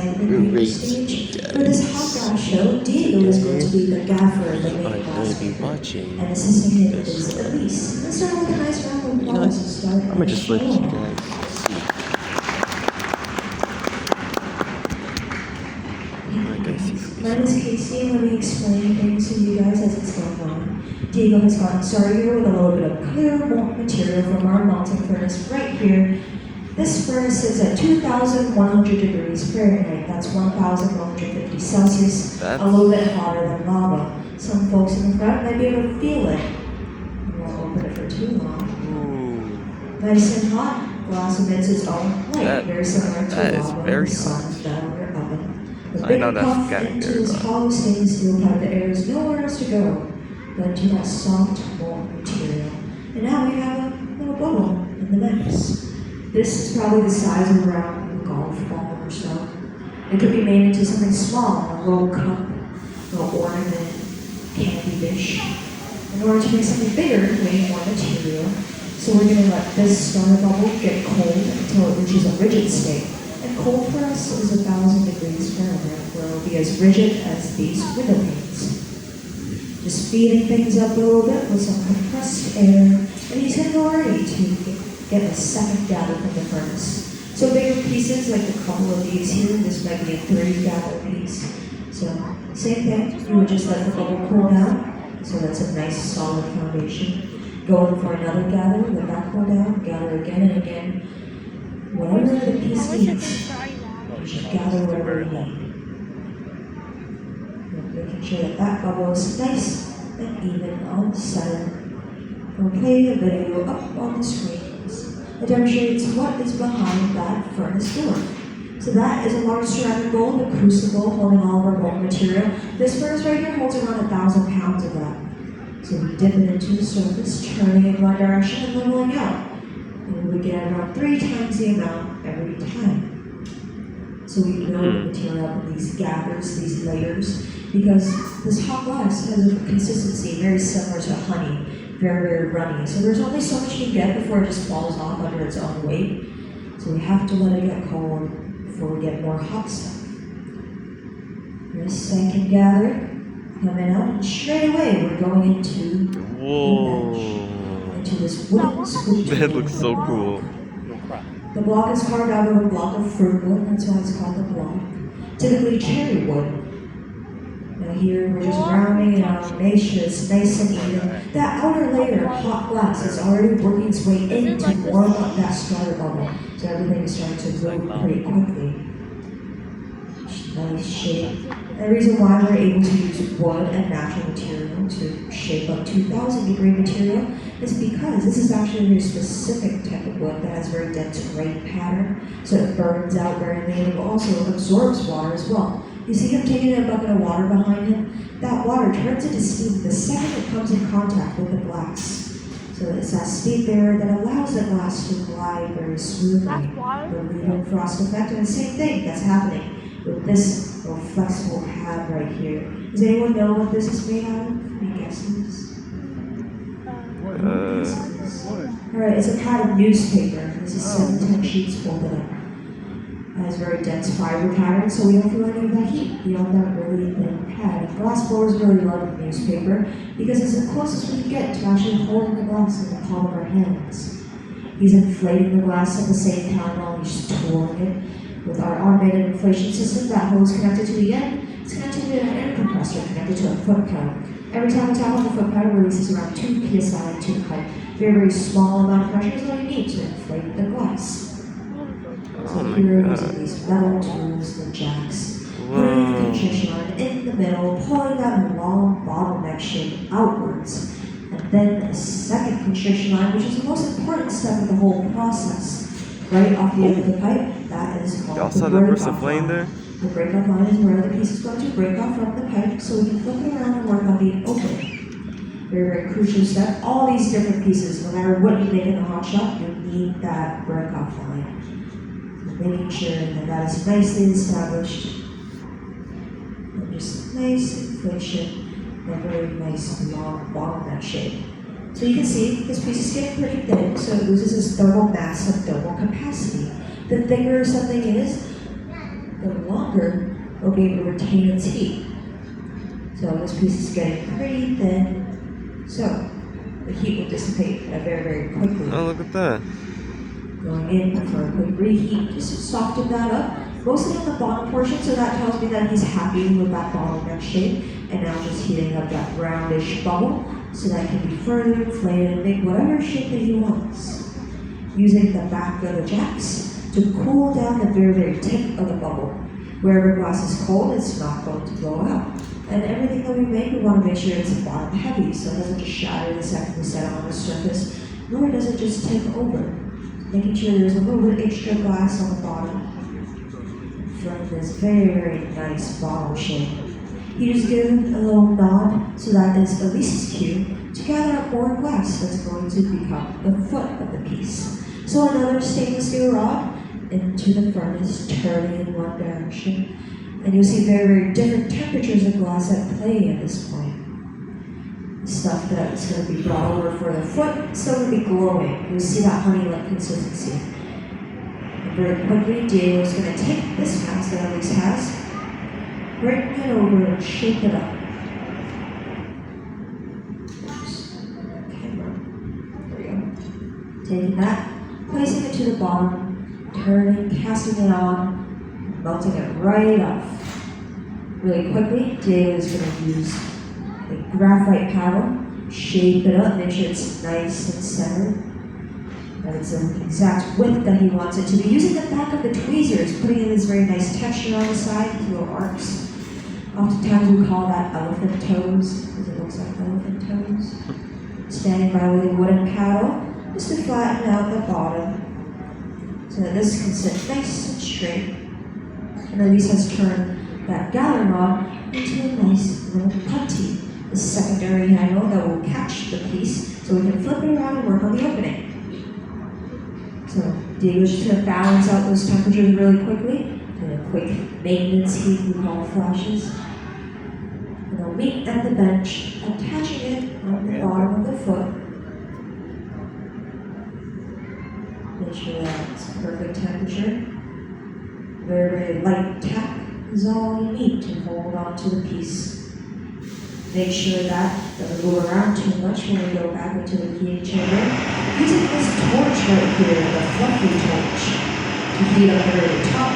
time in the main stage. For this hot glass show, Diego is going to be the gaffer in the main glass maker, and assisting him is Elise. Let's start with a nice round of applause to start. I'm gonna just let you guys see. My name is Casey, and let me explain things to you guys as it's going on. Diego has gotten started here with a little bit of clear molten material from our melting furnace right here. This furnace is at 2,100 degrees Fahrenheit. That's 1,150 Celsius. A little bit hotter than lava. Some folks in the front might be able to feel it. I won't open it for too long. Nice and hot. Glass emits its own light, very similar to lava in the sun's downward oven. The big puff into this hollow stainless steel pipe, the air is nowhere else to go but to that soft molten material. And now we have a little bubble in the mix. This is probably the size of around a golf ball or so. It could be made into something small, a little cup, a little ornament, candy dish. In order to make something bigger, we need more material. So we're going to let this starter bubble get cold until it reaches a rigid state. And cold for us is 1,000 degrees Fahrenheit, where it will be as rigid as these window panes. Just feeding things up a little bit with some compressed air, and he's going to go ready to get a second gather from the furnace. So bigger pieces, like a couple of these here, this might be a 3 gather piece. So same thing, you would just let the bubble cool down, so that's a nice solid foundation. Go in for another gather, let that cool down, gather again and again. Whatever the piece needs, you should gather whatever you need. Making sure that that bubble is nice and even on the center. We'll play a video up on the screens. It demonstrates what is behind that furnace door. So that is a large ceramic bowl, the crucible holding all of our molten material. This furnace right here holds around 1,000 pounds of that. So we dip it into the surface, turning in one direction and leveling out. And we get around 3 times the amount every time. So we build the material up in these gathers, these layers, because this hot glass has a consistency very similar to honey, very, very runny. So there's only so much you can get before it just falls off under its own weight. So we have to let it get cold before we get more hot stuff. This second gather coming out, and straight away we're going into the bench, into this wooden sculpture. That looks so cool. The block is carved out of a block of fruit wood, that's why it's called the block. Typically cherry wood. Now here we're just rounding it out, make sure it's nice and even. That outer layer of hot glass is already working its way in to warm up that starter bubble, so everything is starting to move pretty quickly. Nice shape. The reason why we're able to use wood and natural material to shape up 2,000-degree material is because this is actually a very specific type of wood that has very dense grain pattern, so it burns out very easily and also absorbs water as well. You see him taking a bucket of water behind him? That water turns into steam the second it comes in contact with the glass. So it's that steam barrier that allows the glass to glide very smoothly. The Leiden frost effect, and the same thing that's happening with this little flexible pad right here. Does anyone know what this is made out of? Any guesses? Alright, it's a pad of newspaper. This is 7 to 10 sheets folded up. It has very dense fiber pattern, so we don't feel any of that heat beyond that really thin pad. Glass blowers really love newspaper because it's the closest we can get to actually holding the glass in the palm of our hands. He's inflating the glass at the same time while he's twirling it. With our automated inflation system, that hose connected to the end, it's connected to an air compressor connected to a foot pedal. Every time we tap on the foot pedal, it releases around 2 psi into the pipe. Very, very small amount of pressure is all you need to inflate the glass. So here we're using these metal tools, the jacks, putting the constriction line in the middle, pulling that long bottleneck shape outwards, and then a second constriction line, which is the most important step of the whole process. Right off the end of the pipe, that is called the break-off line. The break-off line is where the piece is going to break off from the pipe, so we can flip it around and work on being open. Very, very crucial step. All these different pieces, no matter what you make in the hot shop, you need that break-off line. So making sure that that is nicely established. And just nice inflation, a very nice long bottleneck shape. So you can see this piece is getting pretty thin, so it loses its thermal mass and thermal capacity. The thicker something is, the longer it'll be able to retain its heat. So this piece is getting pretty thin, so the heat will dissipate very, very quickly. Oh, look at that. Going in for a quick reheat, just to soften that up. Mostly on the bottom portion, so that tells me that he's happy with that bottleneck shape. And now just heating up that roundish bubble, so that it can be further inflated and make whatever shape that he wants. Using the back of the jacks to cool down the very, very tip of the bubble. Wherever glass is cold, it's not going to blow out. And everything that we make, we want to make sure it's bottom heavy, so it doesn't just shatter the second we set it on the surface, nor does it just tip over. Making sure there's a little bit of extra glass on the bottom. From this very, very nice bottle shape. You just give it a little nod, so that is Elise's cue to gather up more glass that's going to become the foot of the piece. So another stainless steel rod into the furnace, turning in one direction. And you'll see very, very different temperatures of glass at play at this point. The stuff that's going to be brought over for the foot is still going to be glowing. You'll see that honey-like consistency. And very quickly, Diego's going to take this mask that Elise has, bring it over and shape it up. Oops. Camera. There we go. Taking that, placing it to the bottom, turning, casting it on, melting it right off. Really quickly, Diego is going to use a graphite paddle, shape it up, make sure it's nice and centered. That it's the exact width that he wants it to be. Using the back of the tweezers, putting in this very nice texture on the side, these little arcs. Oftentimes we call that elephant toes, because it looks like elephant toes. Standing by with a wooden paddle, just to flatten out the bottom, so that this can sit nice and straight. And Elise has turned that gather rod into a nice little putty, the secondary handle that will catch the piece, so we can flip it around and work on the opening. So Diego's just going to balance out those temperatures really quickly, and a quick maintenance heat we call flashes. And they'll meet at the bench, attaching it on the bottom of the foot. Make sure that it's perfect temperature. Very, very light tap is all you need to hold on to the piece. Make sure that doesn't move around too much when we go back into the heating chamber. Using this torch right here, the fluffy torch, to heat up the very top.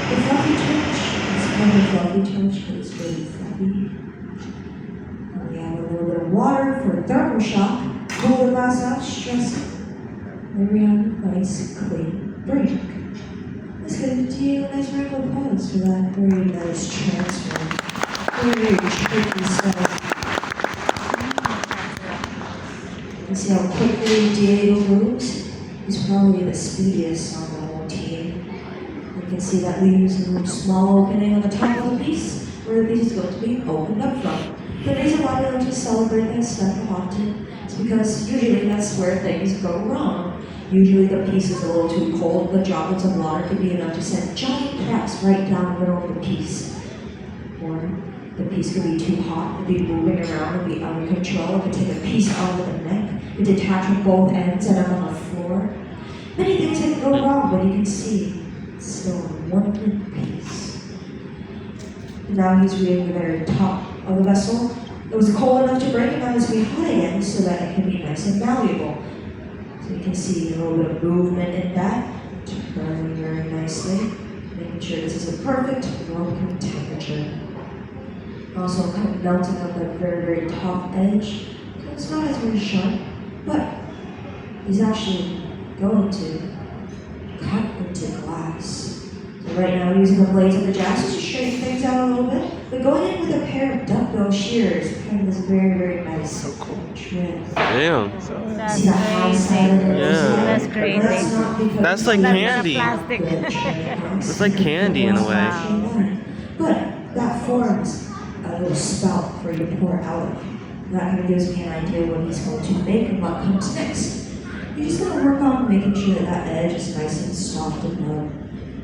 The fluffy torch, it's called a fluffy torch because it's really fluffy. And we have a little bit of water for a thermal shock. Pull the glass out, stress it. And we have a nice, clean break. Let's give you a nice round of applause for that very nice transfer. Very tricky stuff. You see how quickly Diego moves? He's probably the speediest on the whole team. You can see that leaves a little small opening on the top of the piece, where the piece is going to be opened up from. The reason why we like to celebrate that stuff often is because usually that's where things go wrong. Usually the piece is a little too cold, the droplets of water could be enough to send giant cracks right down the middle of the piece. Or the piece could be too hot, it'd be moving around, it'd be out of control, it could take a piece out of the neck, it could detach from both ends and up on the floor. Many things can go wrong, but you can see it's still one piece. And now he's reading the very top of the vessel. It was cold enough to break, and now it's being hot again so that it can be nice and malleable. So you can see a little bit of movement in that, turning very nicely, making sure this is a perfect working temperature. Also kind of melting up that very, very top edge. So it's not as very sharp, but he's actually going to cut into glass. So right now using the blades of the jacks just to straighten things out a little bit, but going in with a pair of duckbill shears, kind of this very, very nice trim. Damn. That's See that high side of the Yeah. That's crazy. That's not because That's like That's candy. plastic. It's like candy in a way. But that forms a little spout for you to pour out of. That kind of gives me an idea what he's going to make and what comes next. You're just going to work on making sure that that edge is nice and soft and low.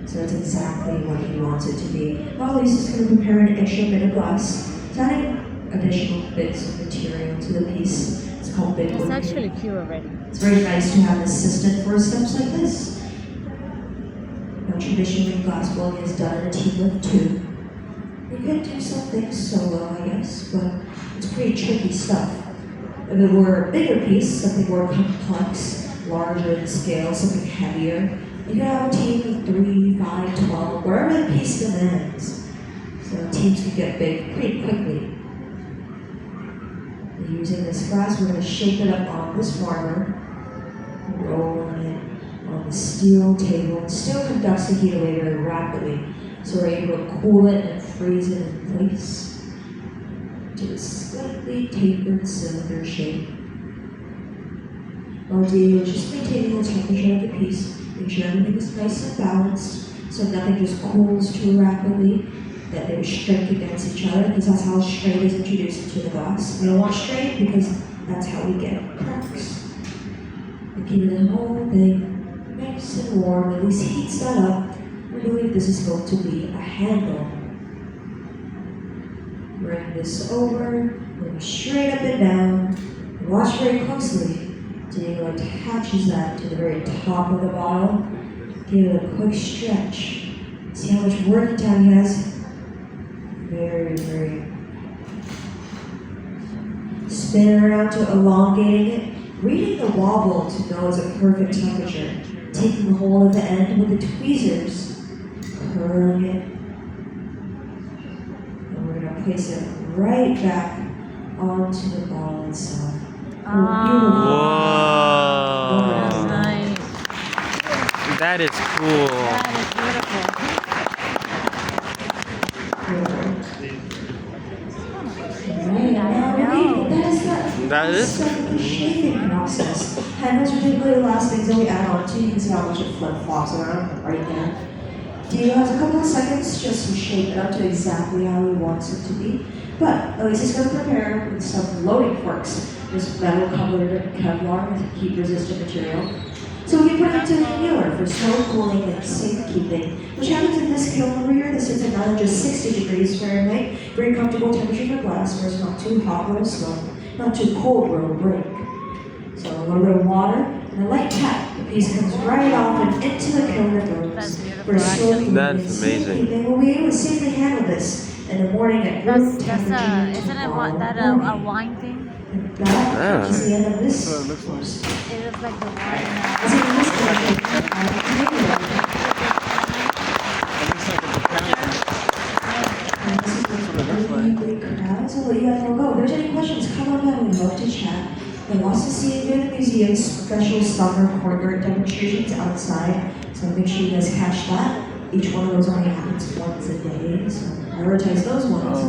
So that's exactly what he wants it to be. While he's just going to prepare an extra bit of glass, adding additional bits of material to the piece. It's called bit It's work. actually cute already. It's very nice to have an assistant for steps like this. Traditionally, glass blowing is done in a team of two. You could do some things solo, I guess, but it's pretty tricky stuff. If it were a bigger piece, something more complex, larger in scale, something heavier, you could have a team of 3, 5, 12, wherever the piece demands. So teams can get big pretty quickly. Using this glass, we're going to shape it up on this marble, rolling it on the steel table. It still conducts the heat away very rapidly, so we're able to cool it and freeze it in place to a slightly tapered cylinder shape. While Diego is just maintaining the temperature of the piece, make sure everything is nice and balanced, so nothing just cools too rapidly, that they strike against each other, because that's how strain is introduced into the glass. We don't want strain because that's how we get cracks. And keeping the whole thing nice and warm, at least heats that up. We believe this is going to be a handle. Bring this over, bring straight up and down, and watch very closely. Diego attaches that to the very top of the bottle. Give it a quick stretch. See how much working time he has? Very, very. Spin around to elongating it. Reading the wobble to know it's a perfect temperature. Taking hold of the end with the tweezers. Curling it. And we're going to place it right back onto the ball itself. Whoa. That's nice. That is cool. That is beautiful. That is the shaping process. Handles are typically the last things that we add on to. You can see how much it flip-flops around right there. Diego has a couple of seconds just to shape it up to exactly how he wants it to be. But at least he's going to prepare with some loading forks. This metal covered Kevlar with heat-resistant material. So we can put it into the annealer for slow cooling and safekeeping, which happens in this kiln over here. This is at 960 degrees Fahrenheit. Very comfortable temperature for glass, where it's not too hot where it'll slow, not too cold where it'll break. So a little bit of water and a light tap. The piece comes right off and into the kiln and goes. That's beautiful, For slow actually. cooling That's and amazing. safekeeping, we'll be able to safely handle this in the morning at room temperature. Isn't it tomorrow a wine thing? And that is the end of this. It looks like the wine. As in this picture, So you guys will go. If there's any questions, come on down. We'd love to chat. We'd also see you in the museum's special summer corporate demonstrations outside. So make sure you guys catch that. Each one of those only happens once a day, so prioritize those ones.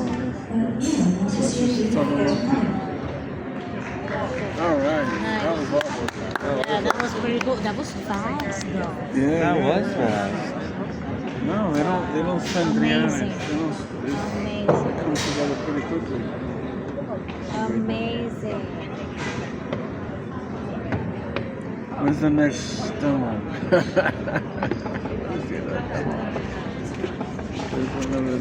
Yeah, also see you guys are coming. All right, that was awesome. Yeah, that was pretty cool. That was fast though. Yeah, That was fast. No, they don't spend 3 hours. Amazing. It Amazing. comes together pretty quickly. Amazing. When's the next stone? There's another.